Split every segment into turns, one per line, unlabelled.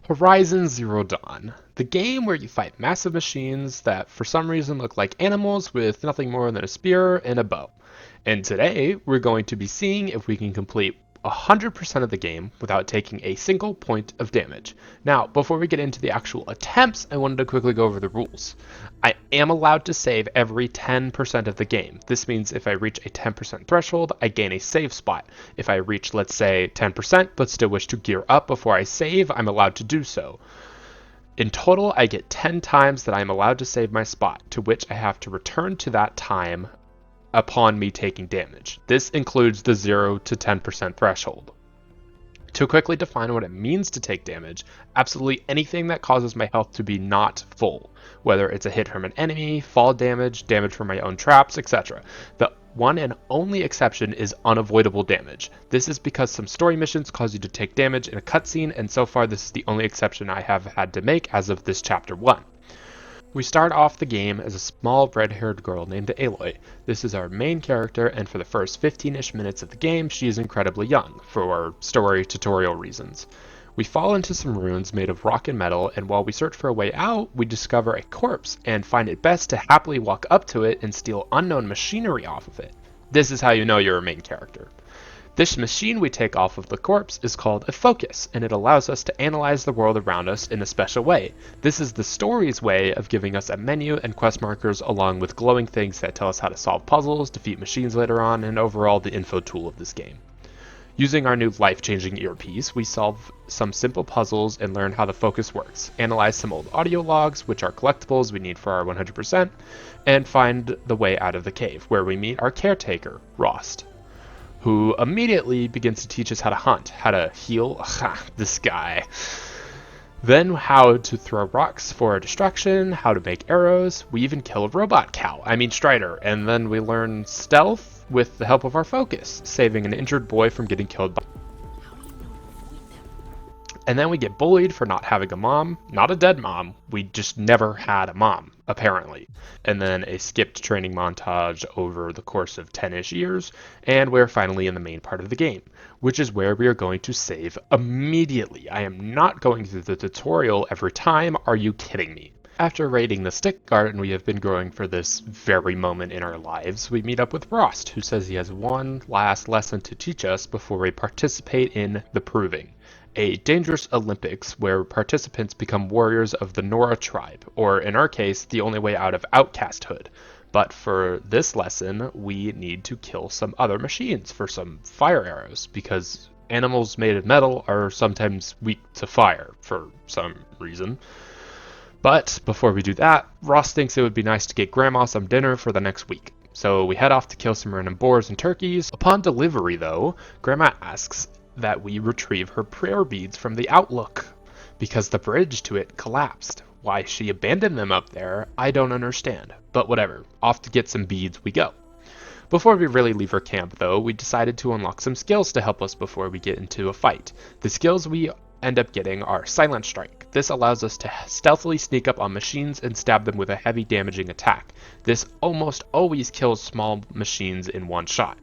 Horizon Zero Dawn, the game where you fight massive machines that for some reason look like animals with nothing more than a spear and a bow. And today we're going to be seeing if we can complete 100% of the game without taking a single point of damage. Now, before we get into the actual attempts, I wanted to quickly go over the rules. I am allowed to save every 10% of the game. This means if I reach a 10% threshold, I gain a save spot. If I reach, let's say, 10% but still wish to gear up before I save, I'm allowed to do so. In total, I get 10 times that I am allowed to save my spot, to which I have to return to that time upon me taking damage. This includes the 0 to 10% threshold. To quickly define what it means to take damage, absolutely anything that causes my health to be not full, whether it's a hit from an enemy, fall damage, damage from my own traps, etc. The one and only exception is unavoidable damage. This is because some story missions cause you to take damage in a cutscene, and so far this is the only exception I have had to make as of this chapter 1. We start off the game as a small red-haired girl named Aloy. This is our main character, and for the first 15-ish minutes of the game, she is incredibly young, for story tutorial reasons. We fall into some ruins made of rock and metal, and while we search for a way out, we discover a corpse and find it best to happily walk up to it and steal unknown machinery off of it. This is how you know you're a main character. This machine we take off of the corpse is called a focus, and it allows us to analyze the world around us in a special way. This is the story's way of giving us a menu and quest markers along with glowing things that tell us how to solve puzzles, defeat machines later on, and overall the info tool of this game. Using our new life-changing earpiece, we solve some simple puzzles and learn how the focus works, analyze some old audio logs, which are collectibles we need for our 100%, and find the way out of the cave, where we meet our caretaker, Rost, who immediately begins to teach us how to hunt, how to heal, this guy. Then how to throw rocks for a distraction, how to make arrows. We even kill a robot cow, Strider, and then we learn stealth with the help of our focus, saving an injured boy from getting killed by. And then we get bullied for not having a mom. Not a dead mom, we just never had a mom, apparently. And then a skipped training montage over the course of 10-ish years, and we're finally in the main part of the game, which is where we are going to save immediately. I am not going through the tutorial every time, are you kidding me? After raiding the stick garden we have been growing for this very moment in our lives, we meet up with Rost, who says he has one last lesson to teach us before we participate in the Proving, a dangerous Olympics where participants become warriors of the Nora tribe, or in our case, the only way out of outcasthood. But for this lesson, we need to kill some other machines for some fire arrows, because animals made of metal are sometimes weak to fire for some reason. But before we do that, Ross thinks it would be nice to get Grandma some dinner for the next week. So we head off to kill some random boars and turkeys. Upon delivery, though, Grandma asks that we retrieve her prayer beads from the Outlook, because the bridge to it collapsed. Why she abandoned them up there, I don't understand. But whatever, off to get some beads we go. Before we really leave her camp, though, we decided to unlock some skills to help us before we get into a fight. The skills we end up getting are Silent Strike. This allows us to stealthily sneak up on machines and stab them with a heavy damaging attack. This almost always kills small machines in one shot.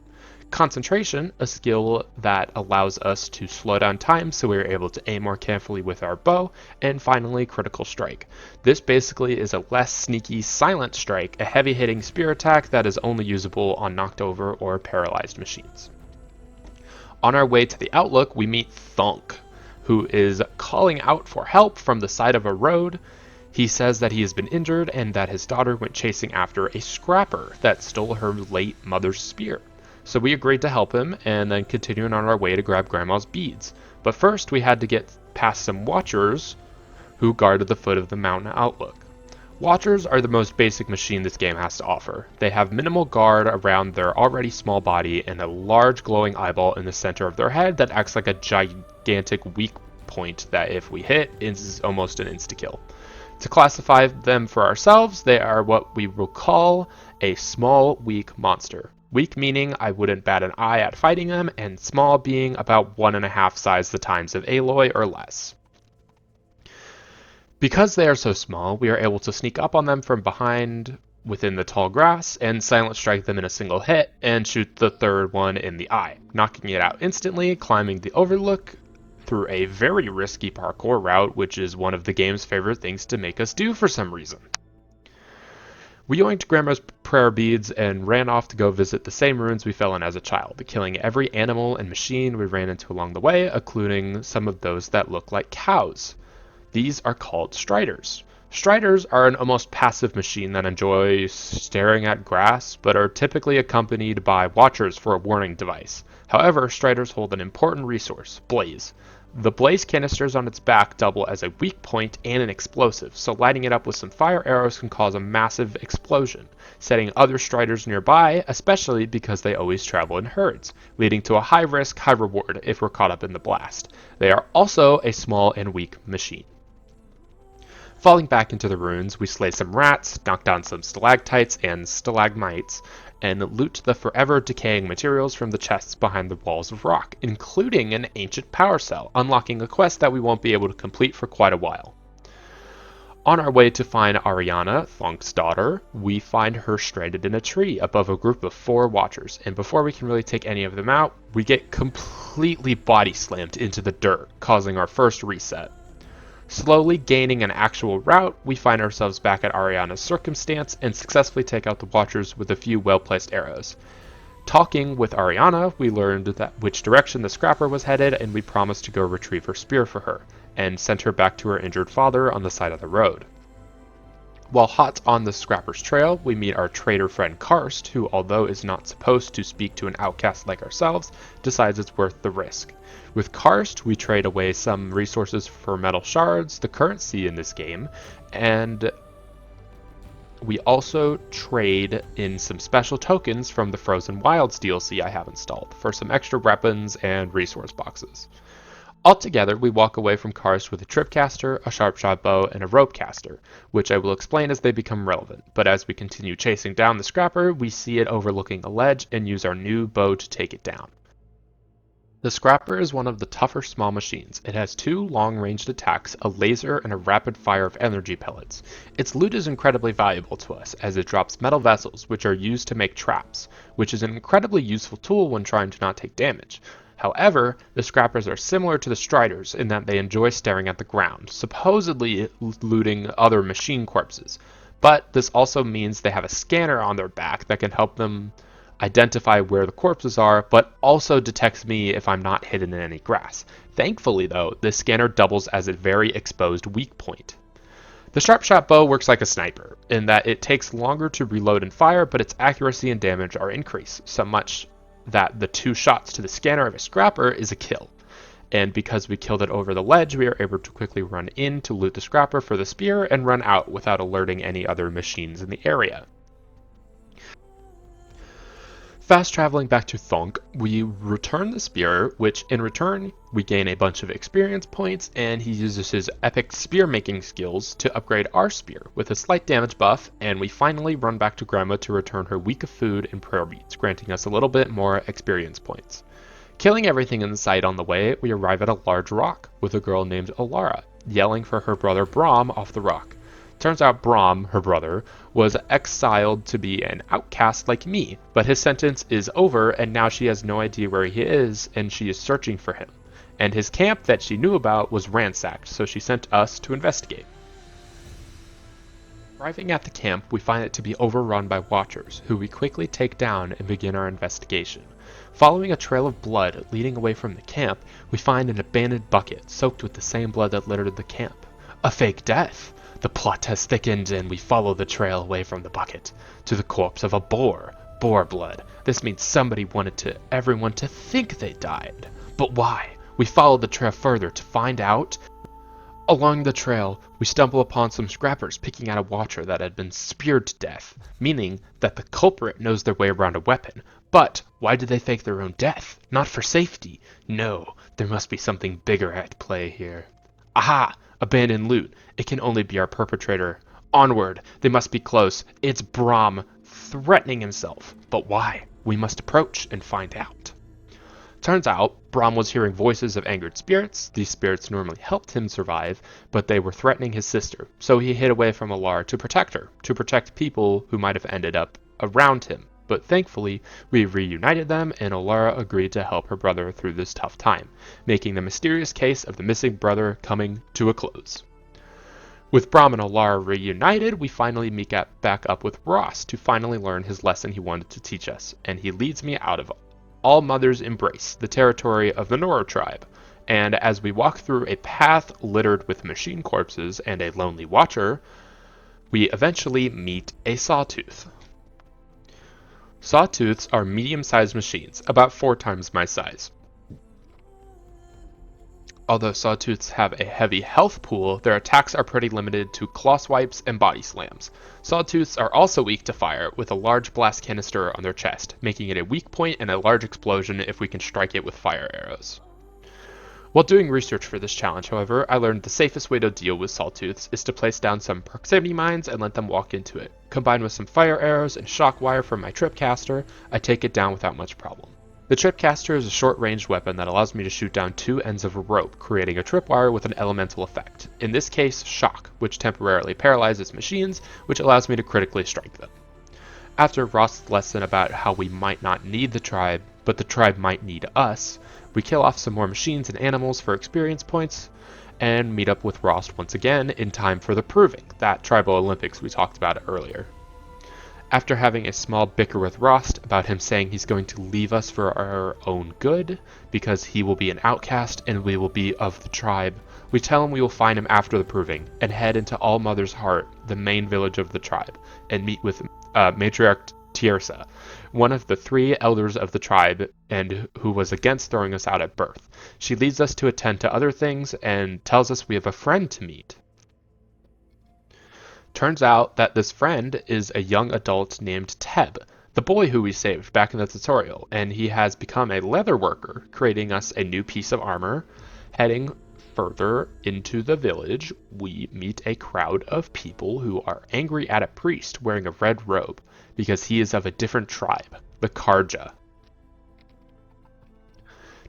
Concentration, a skill that allows us to slow down time so we're able to aim more carefully with our bow, and finally Critical Strike. This basically is a less sneaky Silent Strike, a heavy hitting spear attack that is only usable on knocked over or paralyzed machines. On our way to the Outlook, we meet Thunk, who is calling out for help from the side of a road. He says that he has been injured and that his daughter went chasing after a scrapper that stole her late mother's spear. So we agreed to help him, and then continuing on our way to grab Grandma's beads. But first we had to get past some Watchers who guarded the foot of the mountain Outlook. Watchers are the most basic machine this game has to offer. They have minimal guard around their already small body and a large glowing eyeball in the center of their head that acts like a gigantic weak point that if we hit is almost an insta-kill. To classify them for ourselves, they are what we will call a small, weak monster. Weak meaning I wouldn't bat an eye at fighting them, and small being about 1.5 size the times of Aloy or less. Because they are so small, we are able to sneak up on them from behind within the tall grass and silent strike them in a single hit and shoot the third one in the eye, knocking it out instantly, climbing the overlook through a very risky parkour route, which is one of the game's favorite things to make us do for some reason. We yoinked Grandma's prayer beads and ran off to go visit the same ruins we fell in as a child, killing every animal and machine we ran into along the way, including some of those that look like cows. These are called striders. Striders are an almost passive machine that enjoy staring at grass, but are typically accompanied by watchers for a warning device. However, striders hold an important resource, blaze. The blaze canisters on its back double as a weak point and an explosive, so lighting it up with some fire arrows can cause a massive explosion, setting other striders nearby, especially because they always travel in herds, leading to a high risk, high reward if we're caught up in the blast. They are also a small and weak machine. Falling back into the ruins, we slay some rats, knock down some stalactites and stalagmites, and loot the forever decaying materials from the chests behind the walls of rock, including an ancient power cell, unlocking a quest that we won't be able to complete for quite a while. On our way to find Ariana, Thonk's daughter, we find her stranded in a tree above a group of 4 watchers, and before we can really take any of them out, we get completely body slammed into the dirt, causing our first reset. Slowly gaining an actual route, we find ourselves back at Ariana's circumstance and successfully take out the Watchers with a few well-placed arrows. Talking with Ariana, we learned that which direction the Scrapper was headed, and we promised to go retrieve her spear for her, and sent her back to her injured father on the side of the road. While hot on the Scrapper's trail, we meet our traitor friend Karst, who, although is not supposed to speak to an outcast like ourselves, decides it's worth the risk. With Karst, we trade away some resources for metal shards, the currency in this game, and we also trade in some special tokens from the Frozen Wilds DLC I have installed for some extra weapons and resource boxes. Altogether, we walk away from Karst with a tripcaster, a sharpshot bow, and a ropecaster, which I will explain as they become relevant, but as we continue chasing down the Scrapper, we see it overlooking a ledge and use our new bow to take it down. The Scrapper is one of the tougher small machines. It has 2 long-ranged attacks, a laser, and a rapid fire of energy pellets. Its loot is incredibly valuable to us, as it drops metal vessels, which are used to make traps, which is an incredibly useful tool when trying to not take damage. However, the Scrappers are similar to the Striders in that they enjoy staring at the ground, supposedly looting other machine corpses. But this also means they have a scanner on their back that can help them identify where the corpses are, but also detects me if I'm not hidden in any grass. Thankfully, though, this scanner doubles as a very exposed weak point. The sharpshot bow works like a sniper, in that it takes longer to reload and fire, but its accuracy and damage are increased, so much that the 2 shots to the scanner of a Scrapper is a kill. And because we killed it over the ledge, we are able to quickly run in to loot the Scrapper for the spear and run out without alerting any other machines in the area. Fast traveling back to Thonk, we return the spear, which in return we gain a bunch of experience points, and he uses his epic spear making skills to upgrade our spear with a slight damage buff, and we finally run back to Grandma to return her week of food and prayer beads, granting us a little bit more experience points. Killing everything in sight on the way, we arrive at a large rock with a girl named Alara, yelling for her brother Brahm off the rock. Turns out Brahm, her brother, was exiled to be an outcast like me, but his sentence is over and now she has no idea where he is and she is searching for him. And his camp that she knew about was ransacked, so she sent us to investigate. Arriving at the camp, we find it to be overrun by watchers, who we quickly take down and begin our investigation. Following a trail of blood leading away from the camp, we find an abandoned bucket soaked with the same blood that littered the camp. A fake death! The plot has thickened and we follow the trail away from the bucket to the corpse of a boar blood. This means somebody wanted everyone to think they died. But why? We follow the trail further to find out. Along the trail, we stumble upon some Scrappers picking at a watcher that had been speared to death, meaning that the culprit knows their way around a weapon. But why did they fake their own death? Not for safety. No, there must be something bigger at play here. Aha! Abandoned loot. It can only be our perpetrator. Onward. They must be close. It's Brahm, threatening himself. But why? We must approach and find out. Turns out, Brahm was hearing voices of angered spirits. These spirits normally helped him survive, but they were threatening his sister. So he hid away from Alara to protect her, to protect people who might have ended up around him, but thankfully we reunited them and Alara agreed to help her brother through this tough time, making the mysterious case of the missing brother coming to a close. With Brahm and Alara reunited, we finally meet back up with Ross to finally learn his lesson he wanted to teach us, and he leads me out of All Mother's Embrace, the territory of the Nora tribe. And as we walk through a path littered with machine corpses and a lonely watcher, we eventually meet a sawtooth. Sawtooths are medium-sized machines, about 4 times my size. Although sawtooths have a heavy health pool, their attacks are pretty limited to claw swipes and body slams. Sawtooths are also weak to fire, with a large blast canister on their chest, making it a weak point and a large explosion if we can strike it with fire arrows. While doing research for this challenge, however, I learned the safest way to deal with sawtooths is to place down some proximity mines and let them walk into it. Combined with some fire arrows and shock wire from my tripcaster, I take it down without much problem. The tripcaster is a short-ranged weapon that allows me to shoot down 2 ends of a rope, creating a tripwire with an elemental effect. In this case, shock, which temporarily paralyzes machines, which allows me to critically strike them. After Ross's lesson about how we might not need the tribe, but the tribe might need us, we kill off some more machines and animals for experience points, and meet up with Ross once again in time for the Proving, that tribal Olympics we talked about earlier. After having a small bicker with Rost about him saying he's going to leave us for our own good, because he will be an outcast and we will be of the tribe, we tell him we will find him after the Proving, and head into All Mother's Heart, the main village of the tribe, and meet with Matriarch Tiersa, one of the 3 elders of the tribe and who was against throwing us out at birth. She leads us to attend to other things and tells us we have a friend to meet. Turns out that this friend is a young adult named Teb, the boy who we saved back in the tutorial, and he has become a leather worker, creating us a new piece of armor. Heading further into the village, we meet a crowd of people who are angry at a priest wearing a red robe, because he is of a different tribe, the Karja.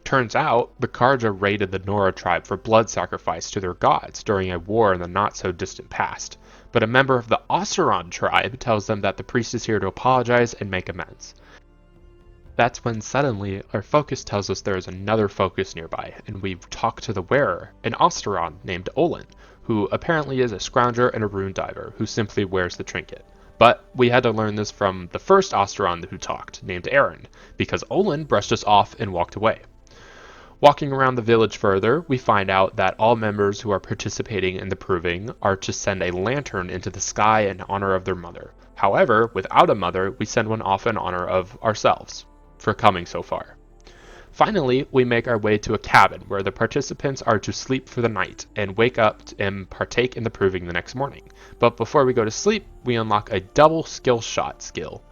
Turns out, the Karja raided the Nora tribe for blood sacrifice to their gods during a war in the not-so-distant past, but a member of the Oseron tribe tells them that the priest is here to apologize and make amends. That's when suddenly our focus tells us there is another focus nearby, and we talk to the wearer, an Oseron named Olin, who apparently is a scrounger and a rune diver who simply wears the trinket. But we had to learn this from the first Oseron who talked, named Aaron, because Olin brushed us off and walked away. Walking around the village further, we find out that all members who are participating in the Proving are to send a lantern into the sky in honor of their mother. However, without a mother, we send one off in honor of ourselves, for coming so far. Finally, we make our way to a cabin where the participants are to sleep for the night and wake up and partake in the Proving the next morning. But before we go to sleep, we unlock a double skill shot skill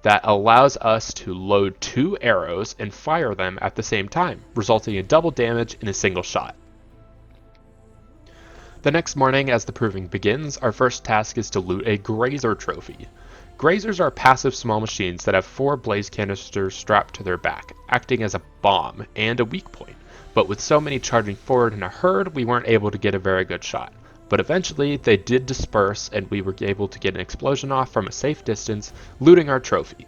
that allows us to load 2 arrows and fire them at the same time, resulting in double damage in a single shot. The next morning, as the Proving begins, our first task is to loot a Grazer trophy. Grazers are passive small machines that have 4 blaze canisters strapped to their back, acting as a bomb and a weak point, but with so many charging forward in a herd, we weren't able to get a very good shot. But eventually, they did disperse and we were able to get an explosion off from a safe distance, looting our trophy.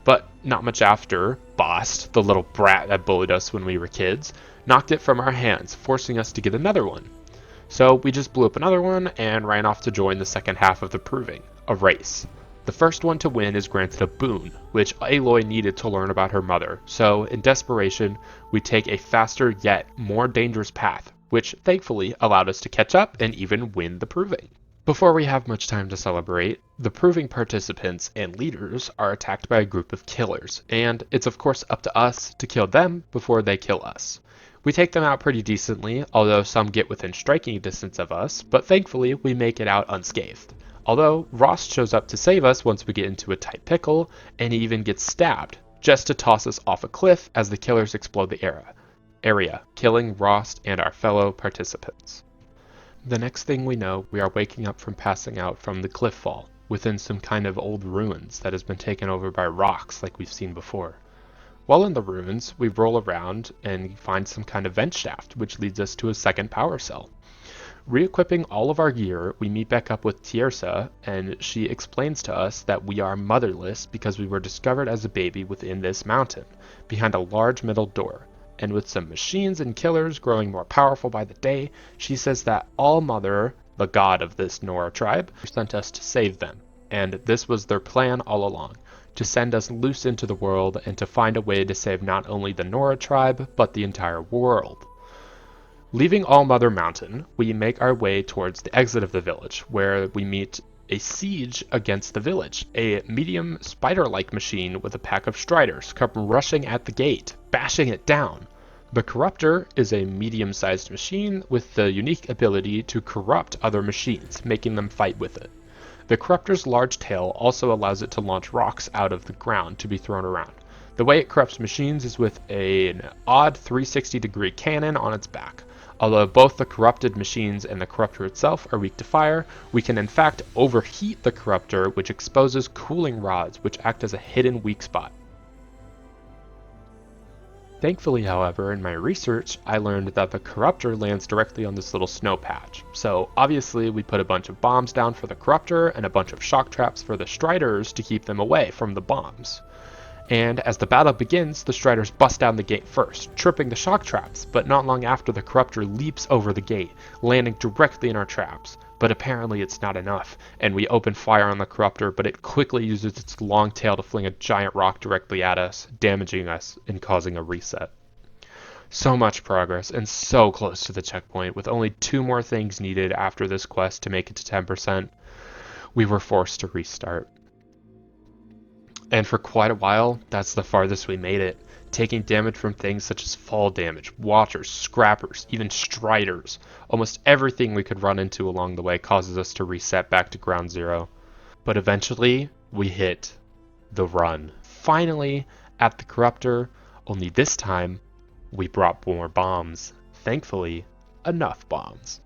But not much after, Bost, the little brat that bullied us when we were kids, knocked it from our hands, forcing us to get another one. So we just blew up another one and ran off to join the second half of the Proving, a race. The first one to win is granted a boon, which Aloy needed to learn about her mother, so in desperation, we take a faster yet more dangerous path, which thankfully allowed us to catch up and even win the Proving. Before we have much time to celebrate, the Proving participants and leaders are attacked by a group of killers, and it's of course up to us to kill them before they kill us. We take them out pretty decently, although some get within striking distance of us, but thankfully we make it out unscathed. Although Ross shows up to save us once we get into a tight pickle, and he even gets stabbed, just to toss us off a cliff as the killers explode the area, killing Ross and our fellow participants. The next thing we know, we are waking up from passing out from the cliff fall, within some kind of old ruins that has been taken over by rocks like we've seen before. While in the ruins, we roll around and find some kind of vent shaft, which leads us to a second power cell. Re-equipping all of our gear, we meet back up with Tiersa, and she explains to us that we are motherless because we were discovered as a baby within this mountain, behind a large metal door. And with some machines and killers growing more powerful by the day, she says that All Mother, the god of this Nora tribe, sent us to save them. And this was their plan all along, to send us loose into the world and to find a way to save not only the Nora tribe, but the entire world. Leaving All Mother Mountain, we make our way towards the exit of the village, where we meet a siege against the village. A medium spider-like machine with a pack of striders come rushing at the gate, bashing it down. The Corruptor is a medium-sized machine with the unique ability to corrupt other machines, making them fight with it. The Corruptor's large tail also allows it to launch rocks out of the ground to be thrown around. The way it corrupts machines is with an odd 360-degree cannon on its back. Although both the corrupted machines and the Corruptor itself are weak to fire, we can in fact overheat the Corruptor, which exposes cooling rods, which act as a hidden weak spot. Thankfully, however, in my research, I learned that the Corruptor lands directly on this little snow patch. So obviously we put a bunch of bombs down for the Corruptor and a bunch of shock traps for the Striders to keep them away from the bombs. And as the battle begins, the Striders bust down the gate first, tripping the shock traps, but not long after the Corruptor leaps over the gate, landing directly in our traps. But apparently it's not enough, and we open fire on the Corruptor, but it quickly uses its long tail to fling a giant rock directly at us, damaging us and causing a reset. So much progress, and so close to the checkpoint, with only 2 more things needed after this quest to make it to 10%. We were forced to restart. And for quite a while, that's the farthest we made it, taking damage from things such as fall damage, watchers, scrappers, even striders. Almost everything we could run into along the way causes us to reset back to ground zero. But eventually, we hit the run. Finally, at the Corruptor, only this time, we brought more bombs. Thankfully, enough bombs.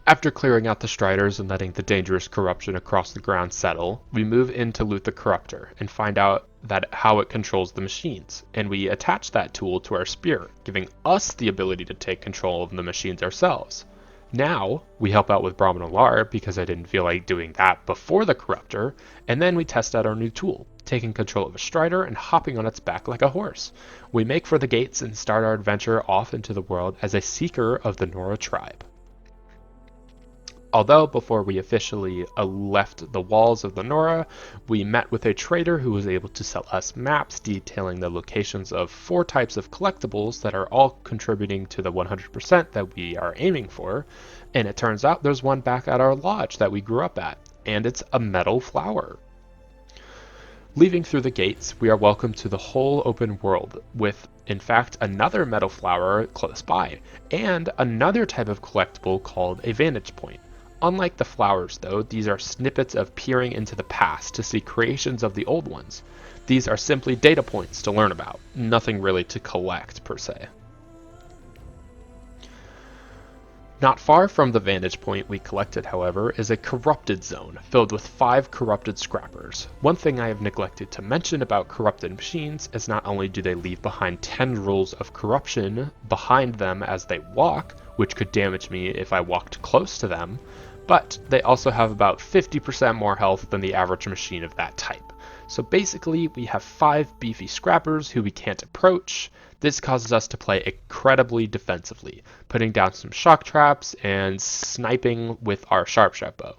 After clearing out the Striders and letting the dangerous corruption across the ground settle, we move in to loot the Corruptor and find out how it controls the machines, and we attach that tool to our spear, giving us the ability to take control of the machines ourselves. Now, we help out with Brahmin Alar because I didn't feel like doing that before the Corruptor, and then we test out our new tool, taking control of a Strider and hopping on its back like a horse. We make for the gates and start our adventure off into the world as a seeker of the Nora tribe. Although before we officially left the walls of the Nora, we met with a trader who was able to sell us maps detailing the locations of 4 types of collectibles that are all contributing to the 100% that we are aiming for, and it turns out there's one back at our lodge that we grew up at, and it's a metal flower. Leaving through the gates, we are welcomed to the whole open world, with, in fact, another metal flower close by, and another type of collectible called a vantage point. Unlike the flowers, though, these are snippets of peering into the past to see creations of the old ones. These are simply data points to learn about, nothing really to collect, per se. Not far from the vantage point we collected, however, is a corrupted zone filled with 5 corrupted scrappers. One thing I have neglected to mention about corrupted machines is not only do they leave behind tendrils of corruption behind them as they walk, which could damage me if I walked close to them, but they also have about 50% more health than the average machine of that type. So basically, we have 5 beefy scrappers who we can't approach. This causes us to play incredibly defensively, putting down some shock traps and sniping with our sharp bow.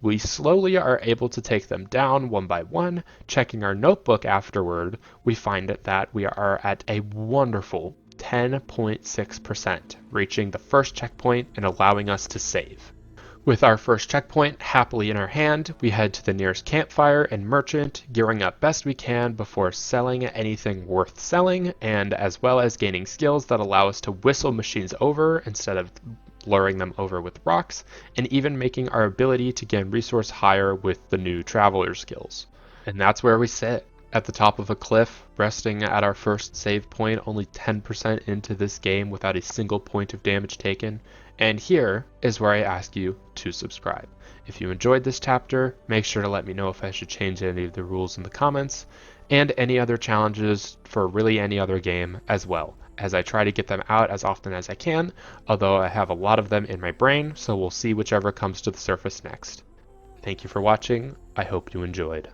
We slowly are able to take them down one by one. Checking our notebook afterward, we find that we are at a wonderful 10.6%, reaching the first checkpoint and allowing us to save. With our first checkpoint happily in our hand, we head to the nearest campfire and merchant, gearing up best we can before selling anything worth selling, and as well as gaining skills that allow us to whistle machines over instead of luring them over with rocks, and even making our ability to gain resource higher with the new traveler skills. And that's where we sit, at the top of a cliff, resting at our first save point only 10% into this game without a single point of damage taken. And here is where I ask you to subscribe. If you enjoyed this chapter, make sure to let me know if I should change any of the rules in the comments, and any other challenges for really any other game as well. as I try to get them out as often as I can, although I have a lot of them in my brain, so we'll see whichever comes to the surface next. Thank you for watching. I hope you enjoyed.